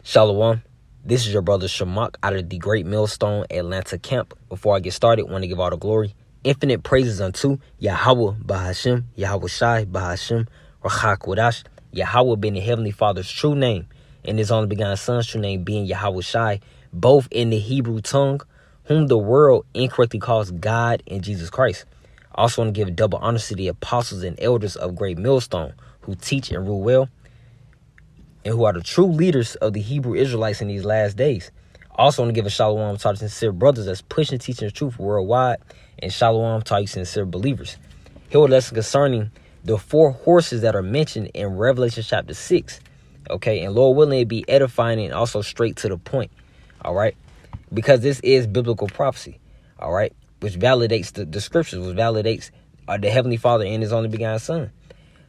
Shalom. This is your brother Shamak out of the Great Millstone Atlanta camp. Before I get started, I want to give all the glory, infinite praises unto Yahweh Bahashim, Yahweh Shai Bahashim, Rachak Wadash, Yahweh being the Heavenly Father's true name, and His only begotten Son's true name being Yahweh Shai, both in the Hebrew tongue, whom the world incorrectly calls God and Jesus Christ. I also want to give double honors to the apostles and elders of Great Millstone who teach and rule well, and who are the true leaders of the Hebrew Israelites in these last days. I also want to give a shalom to our sincere brothers that's pushing and teaching the truth worldwide, and shalom to our sincere believers. Here with us concerning the 4 horses that are mentioned in Revelation chapter 6. Okay, and Lord willing, it be edifying and also straight to the point. All right, because this is biblical prophecy. All right, which validates the scriptures, which validates the Heavenly Father and His only begotten Son.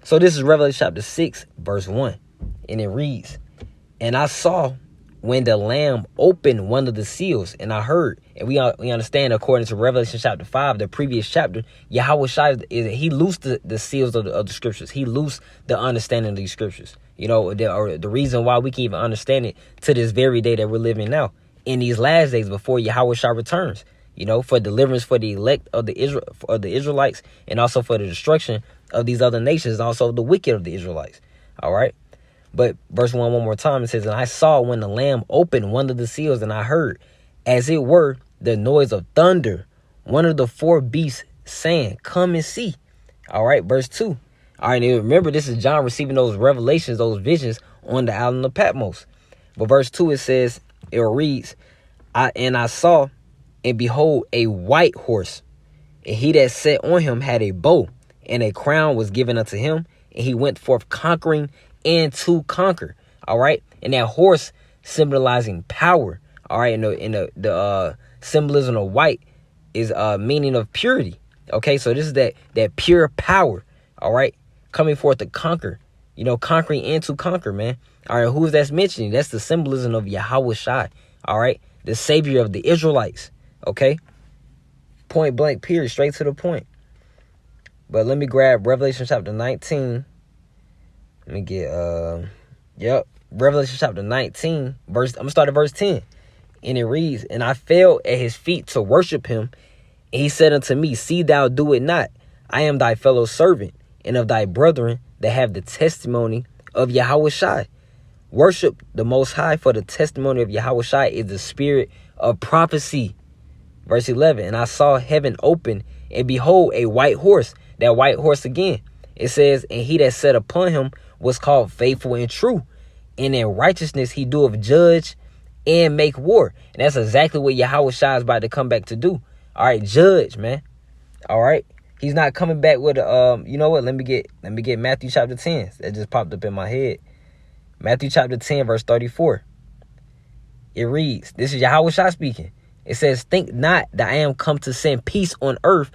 So this is Revelation chapter 6, verse 1. And it reads, "And I saw when the Lamb opened one of the seals, and I heard," and we understand according to Revelation chapter 5, the previous chapter, Yahweh Shai, He loosed the seals of the scriptures. He loosed the understanding of these scriptures. You know, the reason why we can even understand it to this very day that we're living now, in these last days before Yahweh Shai returns. You know, for deliverance for the elect of the Israelites, and also for the destruction of these other nations, also the wicked of the Israelites. All right. But verse 1 one more time, it says, "And I saw when the Lamb opened one of the seals, and I heard, as it were, the noise of thunder, one of the 4 beasts saying, 'Come and see.'" All right, verse 2. All right, and remember, this is John receiving those revelations, those visions on the island of Patmos. But verse 2, it says, it reads, I saw, and behold, a white horse, and he that sat on him had a bow, and a crown was given unto him, and he went forth conquering and to conquer. All right, and that horse symbolizing power. All right, and the symbolism of white is meaning of purity. Okay, so this is that pure power. All right, coming forth to conquer. You know, conquering and to conquer, man. All right, who's that's mentioning? That's the symbolism of Yahweh Shai. All right, the savior of the Israelites. Okay, point blank, period, straight to the point. But let me grab Revelation chapter 19. Let me get, Revelation chapter 19, I'm going to start at verse 10. And it reads, "And I fell at his feet to worship him. And he said unto me, See thou do it not. I am thy fellow servant, and of thy brethren that have the testimony of Yahweh Shai. Worship the Most High, for the testimony of Yahweh Shai is the spirit of prophecy." Verse 11, "And I saw heaven open, and behold, a white horse." That white horse again. It says, "And he that sat upon him was called Faithful and True, and in righteousness he doeth judge and make war." And that's exactly what Yahweh Shai is about to come back to do. All right, judge, man. All right, he's not coming back with you know what? Let me get Matthew chapter 10. That just popped up in my head. Matthew chapter 10, verse 34. It reads, this is Yahweh Shai speaking. It says, "Think not that I am come to send peace on earth.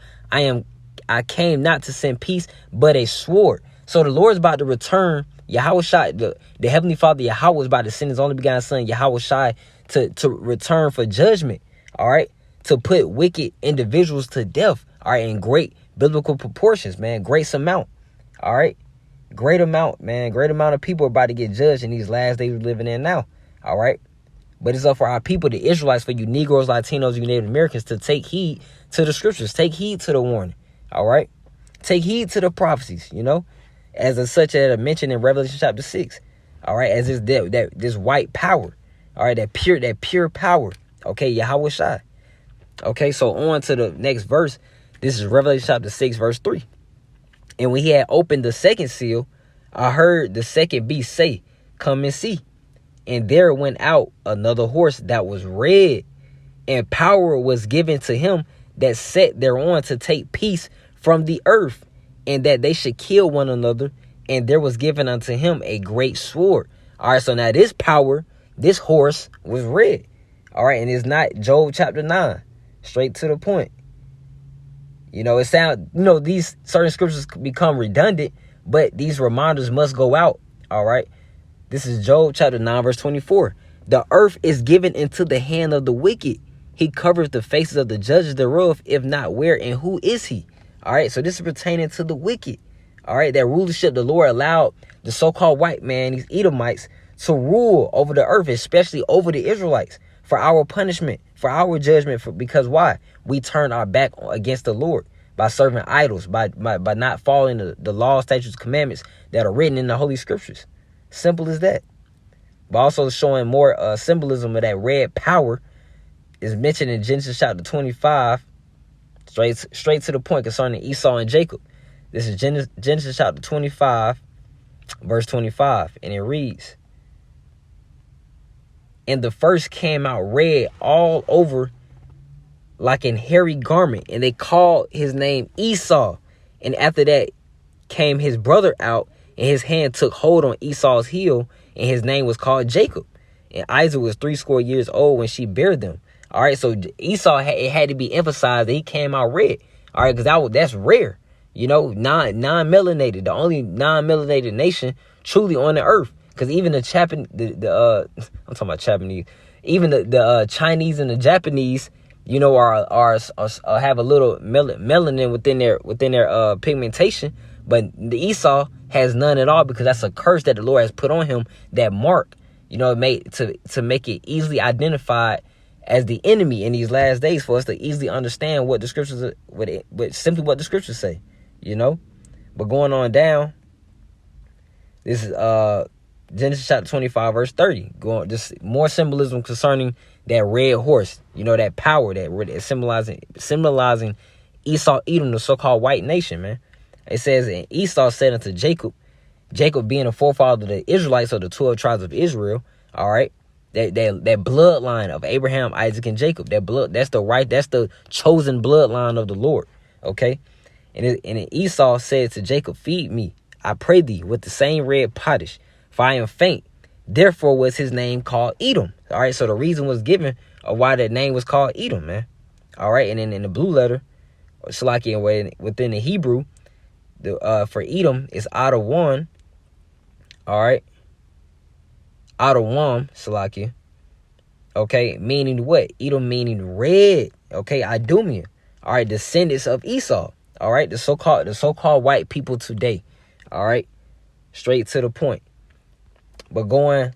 I came not to send peace, but a sword." So the Lord is about to return. Yahweh Shai, the Heavenly Father, Yahweh, is about to send His only begotten Son, Yahweh Shai, to return for judgment. All right, to put wicked individuals to death. All right, in great biblical proportions, man. Great amount. All right, great amount, man. Great amount of people are about to get judged in these last days we're living in now. All right, but it's up for our people, the Israelites, for you Negroes, Latinos, you Native Americans, to take heed to the scriptures, take heed to the warning. All right, take heed to the prophecies. You know, as such that I mentioned in Revelation chapter 6. All right, as this white power. All right, that pure power. Okay, Yahweh Shai. Okay, so on to the next verse. This is Revelation chapter 6, verse 3. "And when he had opened the second seal, I heard the second beast say, 'Come and see.' And there went out another horse that was red, and power was given to him that sat thereon to take peace from the earth, and that they should kill one another. And there was given unto him a great sword." All right, so now this power, this horse was red. All right, and it's not Job chapter 9. Straight to the point. You know, these certain scriptures become redundant, but these reminders must go out. All right. This is Job chapter 9, verse 24. "The earth is given into the hand of the wicked. He covers the faces of the judges thereof, if not where and who is he?" All right, so this is pertaining to the wicked. All right, that rulership the Lord allowed the so-called white man, these Edomites, to rule over the earth, especially over the Israelites, for our punishment, for our judgment. Because why? We turn our back against the Lord by serving idols, by not following the laws, statutes, commandments that are written in the Holy Scriptures. Simple as that. But also showing more symbolism of that red power is mentioned in Genesis chapter 25, straight to the point concerning Esau and Jacob. This is Genesis chapter 25, verse 25, and it reads, "And the first came out red all over like an hairy garment, and they called his name Esau. And after that came his brother out, and his hand took hold on Esau's heel, and his name was called Jacob. And Isaac was 80 years old when she bare them." All right, so Esau, it had to be emphasized that he came out red. All right, because that's rare. You know, non-melanated, the only non-melanated nation truly on the earth. Because even I'm talking about Japanese. Even the Chinese and the Japanese, you know, are have a little melanin within their pigmentation, but the Esau has none at all, because that's a curse that the Lord has put on him. That mark, you know, made to make it easily identified as the enemy in these last days, for us to easily understand what the scriptures, simply what the scriptures say, you know. But going on down, this is Genesis chapter 25, verse 30. Just more symbolism concerning that red horse, you know, that power that symbolizing Esau, Edom, the so-called white nation, man. It says, "And Esau said unto Jacob," Jacob being a forefather of the Israelites, or the 12 tribes of Israel, all right, that bloodline of Abraham, Isaac, and Jacob, that's the chosen bloodline of the Lord, okay? And Esau said to Jacob, "Feed me, I pray thee, with the same red pottage, for I am faint." Therefore was his name called Edom. All right, so the reason was given of why that name was called Edom, man. All right, and then in the blue letter, or Salakia, within the Hebrew, for Edom is Adawan. All right, Adawam, Salakia. Okay, meaning what? Edom meaning red. Okay, Idumea. All right, descendants of Esau. All right, the so-called white people today. All right, straight to the point. But going,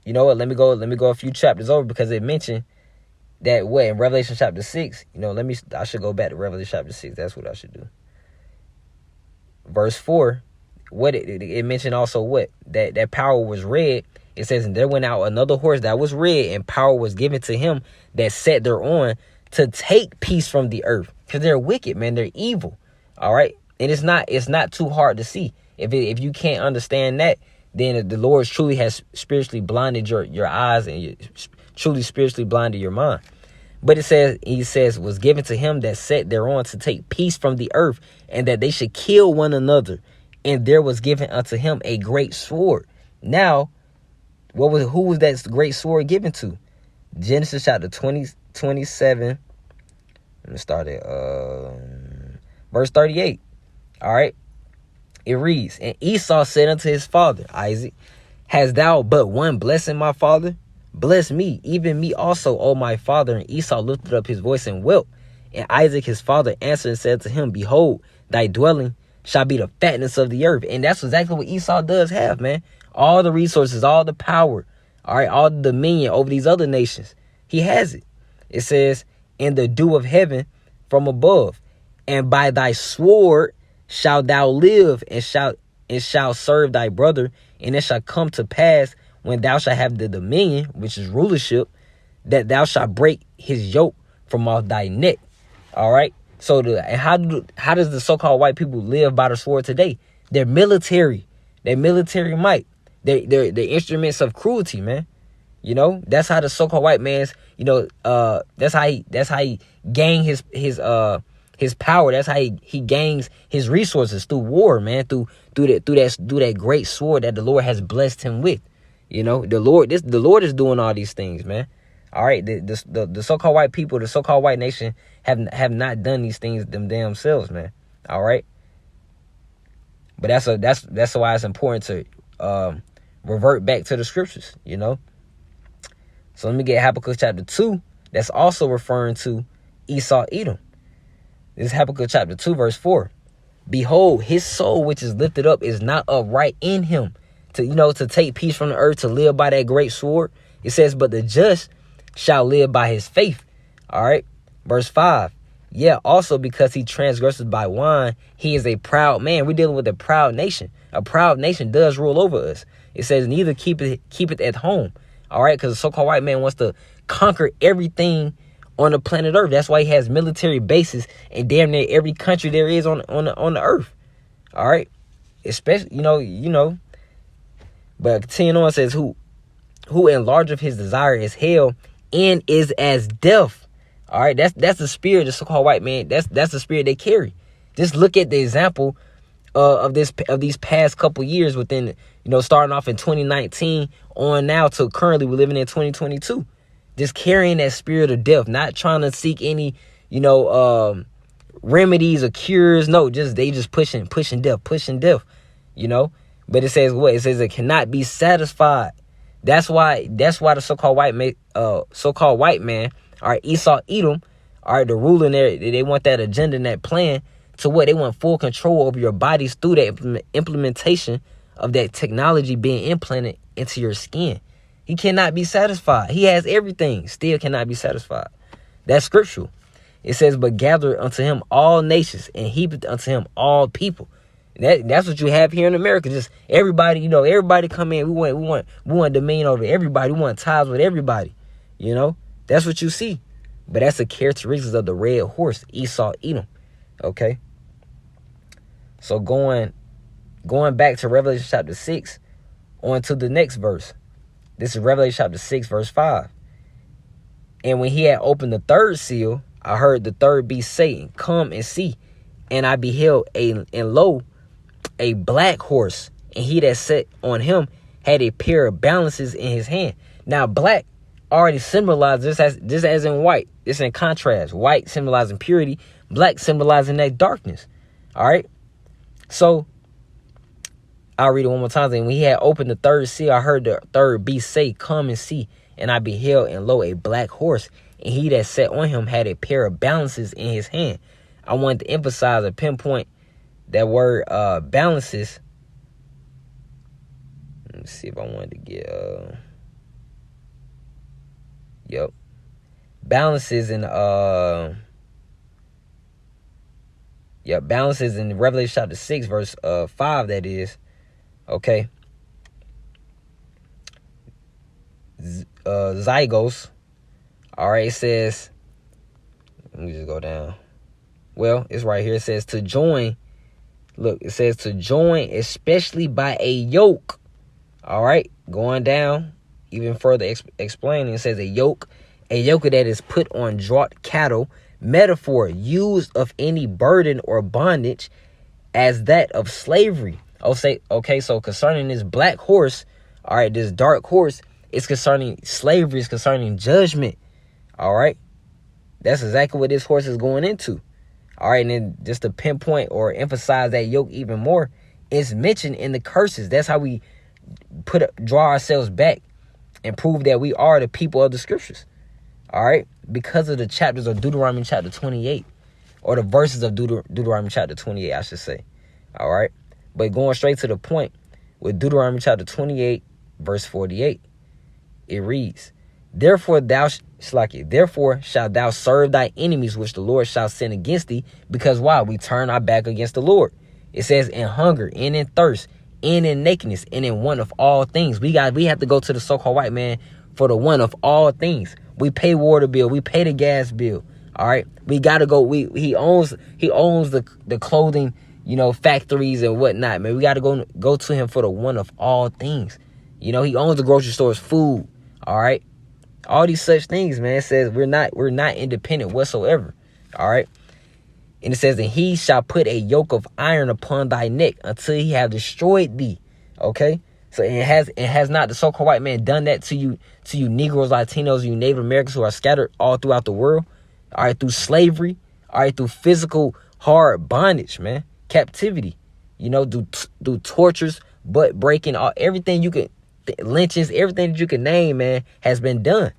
you know what? Let me go a few chapters over, because it mentioned that what in Revelation chapter 6. You know, I should go back to Revelation chapter 6. That's what I should do. Verse 4. What it mentioned also what that power was red. It says, "And there went out another horse that was red, and power was given to him that sat thereon to take peace from the earth." Because they're wicked, man. They're evil. All right, and it's not too hard to see. If you can't understand that, then the Lord truly has spiritually blinded your eyes, and truly spiritually blinded your mind. But he says, "Was given to him that sat thereon to take peace from the earth, and that they should kill one another. And there was given unto him a great sword." Now, who was that great sword given to? Genesis chapter 27. Let me start at verse 38. All right. It reads, "And Esau said unto his father Isaac, Hast thou but one blessing, my father? Bless me, even me also, O my father." And Esau lifted up his voice and wept. And Isaac his father answered and said to him, "Behold, thy dwelling shall be the fatness of the earth." And that's exactly what Esau does have, man. All the resources, all the power, all right, all the dominion over these other nations. He has it. It says, "In the dew of heaven from above, and by thy sword shalt thou live, and shalt serve thy brother. And it shall come to pass, when thou shalt have the dominion," which is rulership, "that thou shalt break his yoke from off thy neck." All right. So how does the so-called white people live by the sword today? They're military. Their military might. They're instruments of cruelty, man. You know, that's how the so-called white man's, you know, that's how he gain his power. That's how he gains his resources, through war, man, through that great sword that the Lord has blessed him with. You know, the Lord is doing all these things, man. All right, the so-called white people, the so-called white nation have not done these things themselves, man. All right, but that's why it's important to revert back to the scriptures, you know. So let me get Habakkuk chapter 2. That's also referring to Esau, Edom. This is Habakkuk chapter 2, verse 4. "Behold, his soul which is lifted up is not upright in him, to take peace from the earth, to live by that great sword. It says, but the just shall live by his faith. All right. Verse 5. Yeah, also because he transgresses by wine, he is a proud man. We're dealing with a proud nation. A proud nation does rule over us. It says, neither keep it at home. All right, because the so-called white man wants to conquer everything on the planet Earth. That's why he has military bases in damn near every country there is on the earth. All right, especially But continuing on, it says, who enlargeth his desire is hell and is as death. All right, that's the spirit, the so-called white man. That's the spirit they carry. Just look at the example of these past couple years within, starting off in 2019 on now to currently we're living in 2022. Just carrying that spirit of death, not trying to seek any, remedies or cures. No, they just pushing death. But it says what? It says it cannot be satisfied. That's why the so-called white man, all right, Esau, Edom, all right, the ruler in there, they want that agenda and that plan to what? They want full control over your bodies through the implementation of that technology being implanted into your skin. He cannot be satisfied. He has everything, still cannot be satisfied. That's scriptural. It says, but gather unto him all nations and heap unto him all people. That's what you have here in America. Just everybody, everybody come in. We want dominion over everybody. We want ties with everybody. That's what you see. But that's the characteristics of the red horse, Esau, Edom. Okay. So going back to Revelation chapter 6, on to the next verse. This is Revelation chapter 6, verse 5. And when he had opened the third seal, I heard the third beast saying, come and see. And I beheld and lo, a black horse, and he that sat on him had a pair of balances in his hand. Now, black already symbolizes this as in white. It's in contrast. White symbolizing purity, black symbolizing that darkness. All right. So I'll read it one more time. And when he had opened the third seal, I heard the third beast say, come and see. And I beheld, and lo, a black horse, and he that sat on him had a pair of balances in his hand. I wanted to emphasize or pinpoint that word balances. Let me see if I wanted to get yep. Balances in balances in Revelation chapter 6, verse 5, that is. Okay. Zygos. All right, it says, let me just go down. Well, it's right here. It says to join. Look, it says to join, especially by a yoke. All right, going down even further, explaining. It says a yoke that is put on draught cattle, metaphor used of any burden or bondage as that of slavery. Okay, so concerning this black horse, all right, this dark horse, it's concerning slavery, it's concerning judgment. All right, that's exactly what this horse is going into. All right, and then just to pinpoint or emphasize that yoke even more, it's mentioned in the curses. That's how we draw ourselves back and prove that we are the people of the scriptures. All right, because of the chapters of Deuteronomy chapter 28, or the verses of Deuteronomy chapter 28, I should say. All right, but going straight to the point with Deuteronomy chapter 28, verse 48, it reads, Therefore shalt thou serve thy enemies, which the Lord shall send against thee, because why? We turn our back against the Lord. It says in hunger and in thirst and in nakedness and in want of all things. We have to go to the so-called white man for the one of all things. We pay water bill, we pay the gas bill. All right, we gotta go. He owns the clothing, factories and whatnot. Man, we gotta go to him for the one of all things. He owns the grocery stores, food. All right. All these such things, man. It says we're not independent whatsoever. All right. And it says, and he shall put a yoke of iron upon thy neck until he have destroyed thee. Okay. So it has not the so-called white man done that to you Negroes, Latinos, you Native Americans who are scattered all throughout the world. All right. Through slavery. All right. Through physical hard bondage, man. Captivity. Do tortures, butt breaking, everything you could. Lynchings, everything that you can name, man, has been done.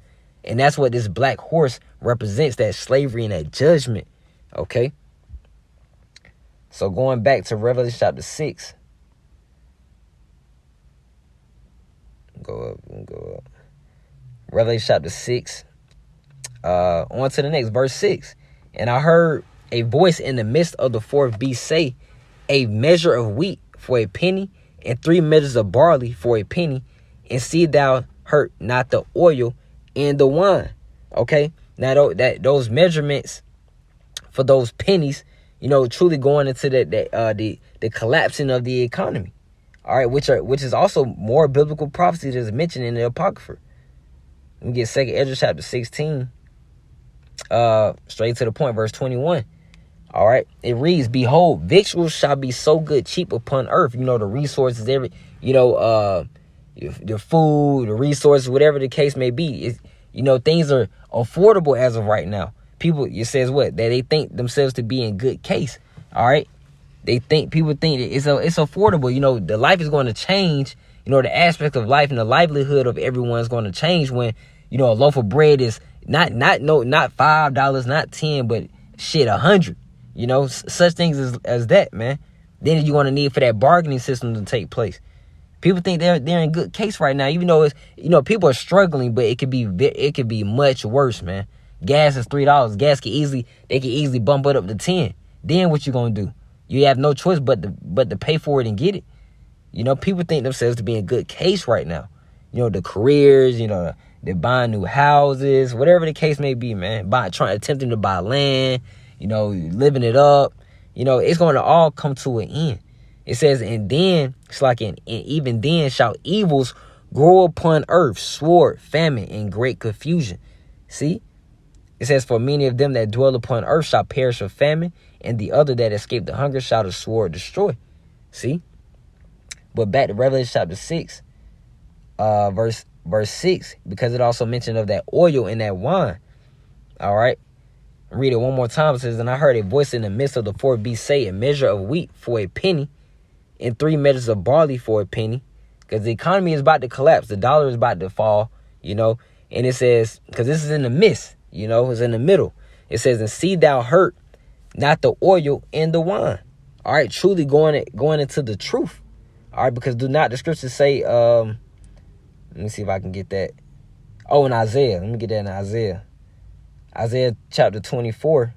And that's what this black horse represents, that slavery and that judgment. Okay. So going back to Revelation chapter 6. Go up. Revelation chapter 6. On to the next, verse 6. And I heard a voice in the midst of the fourth beast say, a measure of wheat for a penny, and 3 measures of barley for a penny, and see thou hurt not the oil and the wine. Okay, now those measurements for those pennies, truly going into the collapsing of the economy. All right, which is also more biblical prophecy that's mentioned in the Apocrypha. Let me get 2 Ezra chapter 16. Straight to the point, verse 21. All right, it reads, behold, victuals shall be so good cheap upon earth. The resources, your food, the resources, whatever the case may be. Things are affordable as of right now. People, it says what? That they think themselves to be in good case. All right. People think it's affordable. The life is going to change. The aspect of life and the livelihood of everyone is going to change when, a loaf of bread is not $5, not 10, but shit, 100. Such things as that, man. Then you're going to need for that bargaining system to take place. People think they're in good case right now, even though it's, people are struggling, but it could be much worse, man. Gas is $3. They can easily bump it up to 10. Then what you gonna do? You have no choice but to pay for it and get it. People think themselves to be in good case right now. The careers, they're buying new houses, whatever the case may be, man. Attempting to buy land, living it up. It's going to all come to an end. It says, and then it's like, and even then shall evils grow upon earth, sword, famine, and great confusion. See? It says, for many of them that dwell upon earth shall perish of famine, and the other that escape the hunger shall the sword destroy. See? But back to Revelation chapter 6, verse 6, because it also mentioned of that oil and that wine. All right? Read it one more time. It says, and I heard a voice in the midst of the fourth beast say, a measure of wheat for a penny, and 3 measures of barley for a penny. Because the economy is about to collapse. The dollar is about to fall, And it says, because this is in the midst, it's in the middle. It says, and see thou hurt not the oil and the wine. All right, truly going into the truth. All right, because do not the scriptures say, let me see if I can get that. Oh, in Isaiah. Let me get that in Isaiah. Isaiah chapter 24,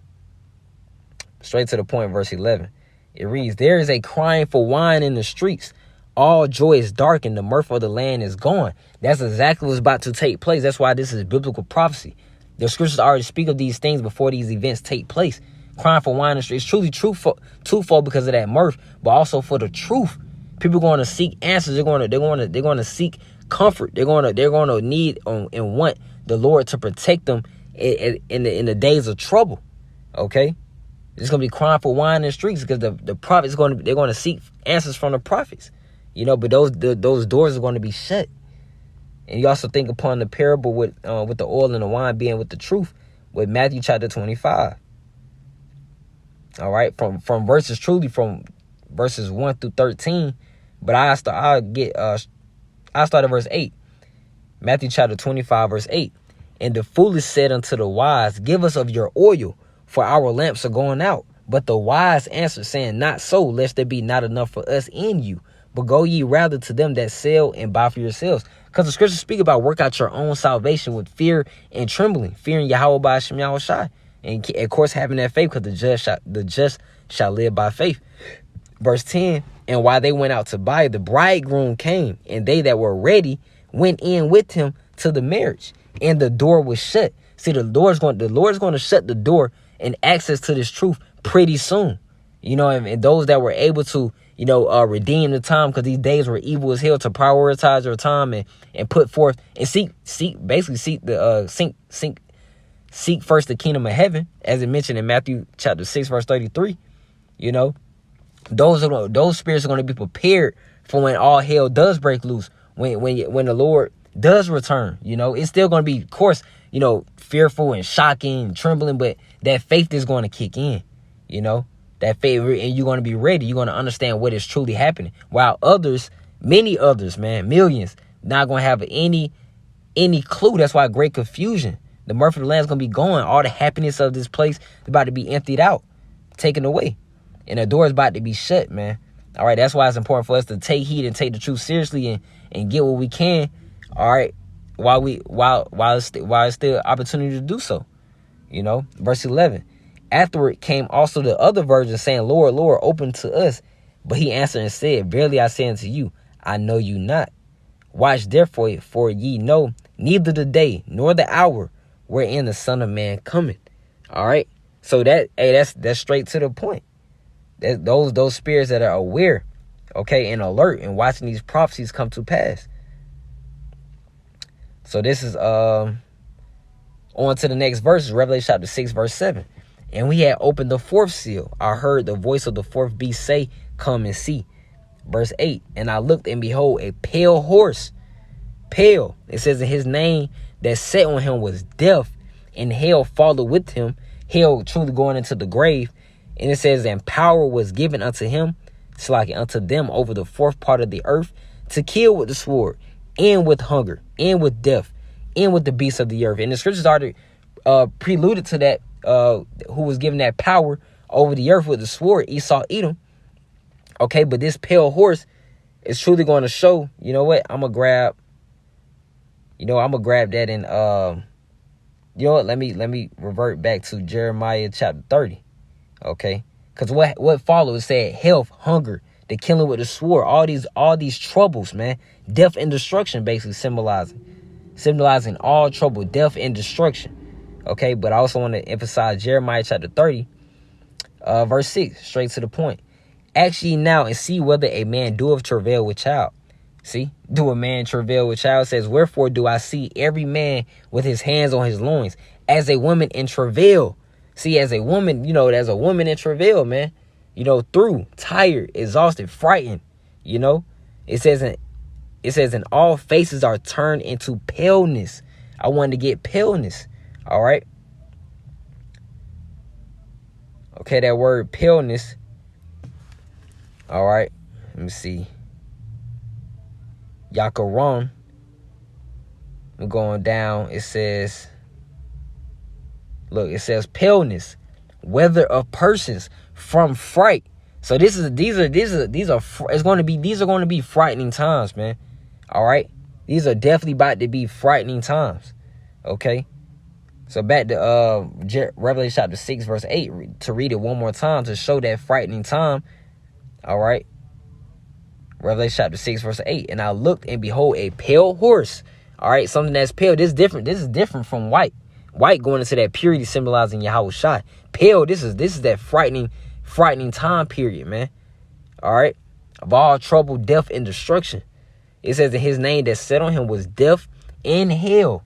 straight to the point, verse 11. It reads, there is a crying for wine in the streets. All joy is dark and the mirth of the land is gone. That's exactly what's about to take place. That's why this is biblical prophecy. The scriptures already speak of these things before these events take place. Crying for wine in the streets. It's truly twofold because of that mirth, but also for the truth. People are going to seek answers. They're going to seek comfort. They're going to need and want the Lord to protect them in the days of trouble. Okay, it's going to be crying for wine in the streets because the prophets they're going to seek answers from the prophets. But those doors are going to be shut. And you also think upon the parable with the oil and the wine being with the truth, with Matthew chapter 25. All right, from verses 1 through 13. But I'll start at verse 8. Matthew chapter 25, verse 8. And the foolish said unto the wise, give us of your oil, for our lamps are going out. But the wise answered, saying, not so, lest there be not enough for us and you. But go ye rather to them that sell and buy for yourselves. Because the scriptures speak about work out your own salvation with fear and trembling. Fearing Yahweh by Hashem Yahweh Shai. And of course having that faith, because the just shall live by faith. Verse 10, and while they went out to buy, the bridegroom came, and they that were ready went in with him to the marriage, and the door was shut. See, the Lord's going to shut the door and access to this truth pretty soon. And those that were able to, redeem the time, because these days were evil as hell, to prioritize their time and put forth and seek first the kingdom of heaven, as it mentioned in Matthew chapter 6, verse 33. Those spirits are going to be prepared for when all hell does break loose, when the Lord does return. It's still going to be, of course, fearful and shocking and trembling, but that faith is going to kick in. That faith, and you're going to be ready. You're going to understand what is truly happening. While many others, man, millions, not going to have any clue. That's why great confusion. The mirth of the land is going to be gone. All the happiness of this place is about to be emptied out, taken away. And the door is about to be shut, man. All right, that's why it's important for us to take heed and take the truth seriously and get what we can All right, while it's still opportunity to do so. Verse 11. Afterward came also the other virgins, saying, Lord, Lord, open to us. But he answered and said, Verily I say unto you, I know you not. Watch therefore, for ye know neither the day nor the hour wherein the Son of Man cometh. All right. So that's straight to the point. Those spirits that are aware, okay, and alert and watching these prophecies come to pass. So this is on to the next verse, Revelation chapter 6, verse 7. And we had opened the fourth seal. I heard the voice of the fourth beast say, Come and see. Verse 8. And I looked, and behold, a pale horse. Pale. It says in his name that sat on him was death, and hell followed with him. Hell truly going into the grave. And it says, and power was given unto him, unto them over the fourth part of the earth, to kill with the sword, and with hunger, and with death, and with the beasts of the earth. And the scriptures already preluded to that, who was given that power over the earth with the sword, Esau, Edom. Okay, but this pale horse is truly going to show, you know what, I'm going to grab that in, let me revert back to Jeremiah chapter 30. Okay, because what followed said health, hunger, the killing with the sword, all these troubles, man, death and destruction, basically symbolizing all trouble, death and destruction. Okay, but I also want to emphasize Jeremiah chapter 30, verse 6, straight to the point. Ask ye now and see whether a man doeth travail with child. See, do a man travail with child? It says, wherefore do I see every man with his hands on his loins, as a woman in travail. See, as a woman, as a woman in travail, man, through, tired, exhausted, frightened, it says, and all faces are turned into paleness. I wanted to get paleness. All right. Okay, that word paleness. All right. Let me see. Yakaron. I'm going down. It says, look, it says paleness, whether of persons from fright. So these are going to be frightening times, man. All right. These are definitely about to be frightening times. Okay. So back to Revelation chapter 6, verse 8, to read it one more time to show that frightening time. All right. Revelation chapter 6, verse 8. And I looked, and behold, a pale horse. All right. Something that's pale. This is different from white. White going into that purity, symbolizing Yahweh Shai. Pale, this is that frightening time period, man. All right. Of all trouble, death, and destruction. It says that his name that sat on him was death, and hell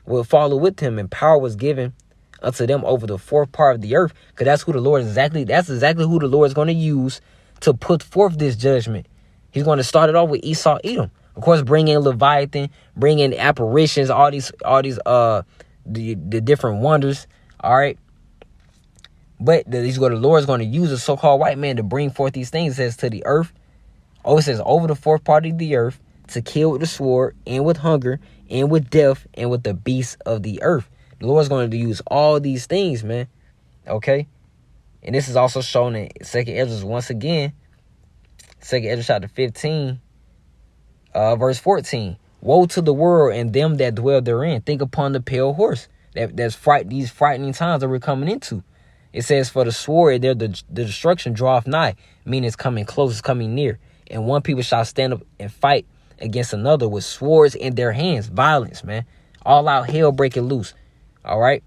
will follow with him, and power was given unto them over the fourth part of the earth. Because that's exactly who the Lord is going to use to put forth this judgment. He's going to start it off with Esau, Edom. Of course, bring in Leviathan, bring in apparitions, all these the different wonders. All right. But the Lord is going to use a so-called white man to bring forth these things. It says to the earth. Oh, it says over the fourth part of the earth, to kill with the sword, and with hunger, and with death, and with the beasts of the earth. The Lord's going to use all these things, man. Okay. And this is also shown in 2nd Ezra once again. 2nd Ezra chapter 15, verse 14. Woe to the world and them that dwell therein. Think upon the pale horse. These frightening times that we're coming into. It says, for the sword, there the destruction draweth nigh, meaning it's coming close, it's coming near. And one people shall stand up and fight against another with swords in their hands. Violence, man. All out hell breaking loose. All right.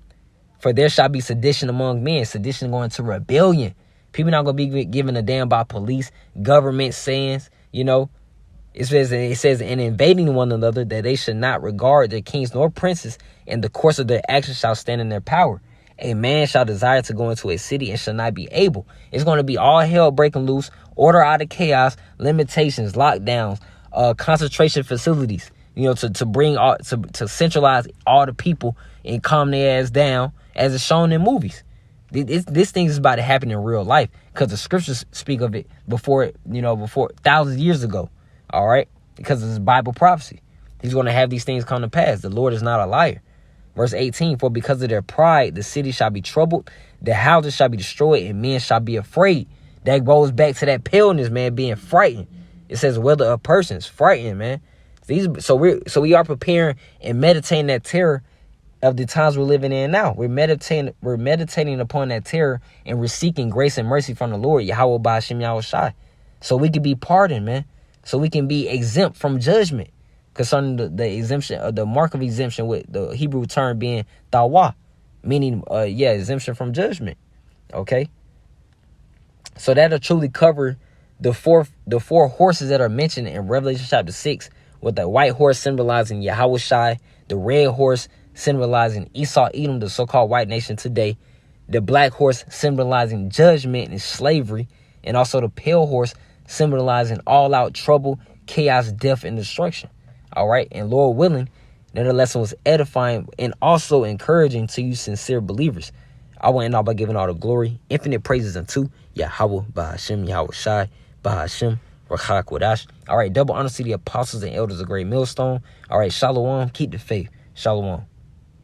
For there shall be sedition among men. Sedition going to rebellion. People not going to be given a damn by police, government sayings, It says, in invading one another, that they should not regard their kings nor princes, and the course of their actions shall stand in their power. A man shall desire to go into a city and shall not be able. It's going to be all hell breaking loose, order out of chaos, limitations, lockdowns, concentration facilities, to bring to centralize all the people and calm their ass down, as it's shown in movies. This thing is about to happen in real life, because the scriptures speak of it before thousands of years ago. All right, because it's Bible prophecy. He's going to have these things come to pass. The Lord is not a liar. Verse 18, for because of their pride, the city shall be troubled, the houses shall be destroyed, and men shall be afraid. That goes back to that paleness, man, being frightened. It says whether a person's frightened, man. So we are preparing and meditating that terror of the times we're living in now. We're meditating upon that terror, and we're seeking grace and mercy from the Lord, Yahweh Ba'ashem Yahweh Shai. So we can be pardoned, man. So we can be exempt from judgment concerning the exemption, the mark of exemption, with the Hebrew term being tawah, meaning exemption from judgment. Okay. So that'll truly cover the four horses that are mentioned in Revelation chapter 6, with the white horse symbolizing Yahweh Shai, the red horse symbolizing Esau Edom, the so-called white nation today, the black horse symbolizing judgment and slavery, and also the pale horse symbolizing all-out trouble, chaos, death, and destruction. All right, and Lord willing, that the lesson was edifying and also encouraging to you sincere believers. I will end off by giving all the glory, infinite praises unto Yahweh Ba'ashem Yahweh Shai Ba'ashem Rachak Wadash. All right, double honors to the apostles and elders of Great Millstone. All right, Shalom, keep the faith. Shalom.